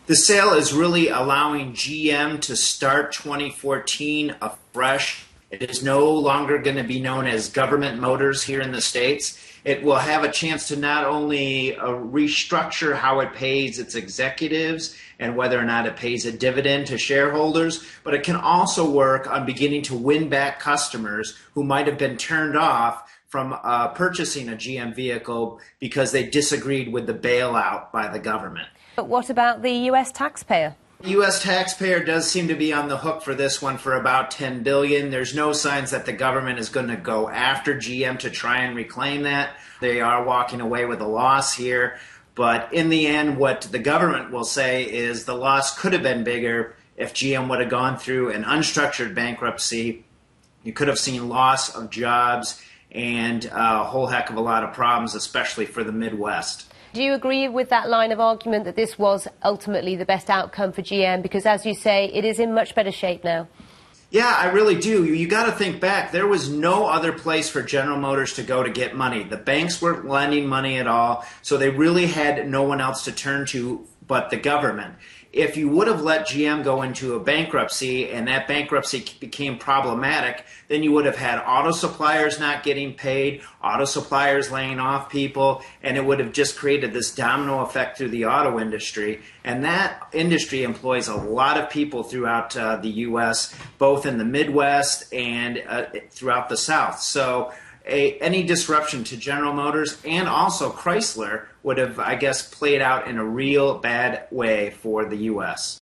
The sale is really allowing GM to start 2014 afresh. It is no longer going to be known as Government Motors here in the States. It will have a chance to not only restructure how it pays its executives and whether or not it pays a dividend to shareholders, but it can also work on beginning to win back customers who might have been turned off from purchasing a GM vehicle because they disagreed with the bailout by the government. But what about the US taxpayer? The U.S. taxpayer does seem to be on the hook for this one for about $10 billion. There's no signs that the government is going to go after GM to try and reclaim that. They are walking away with a loss here. But in the end, what the government will say is the loss could have been bigger if GM would have gone through an unstructured bankruptcy. You could have seen loss of jobs and a whole heck of a lot of problems, especially for the Midwest. Do you agree with that line of argument that this was ultimately the best outcome for GM? Because, as you say, it is in much better shape now. Yeah, I really do. You got to think back. There was no other place for General Motors to go to get money. The banks weren't lending money at all, so they really had no one else to turn to but the government. If you would have let GM go into a bankruptcy and that bankruptcy became problematic, then you would have had auto suppliers not getting paid, auto suppliers laying off people, and it would have just created this domino effect through the auto industry. And that industry employs a lot of people throughout the U.S., both in the Midwest and throughout the South. So any disruption to General Motors and also Chrysler would have, I guess, played out in a real bad way for the U.S.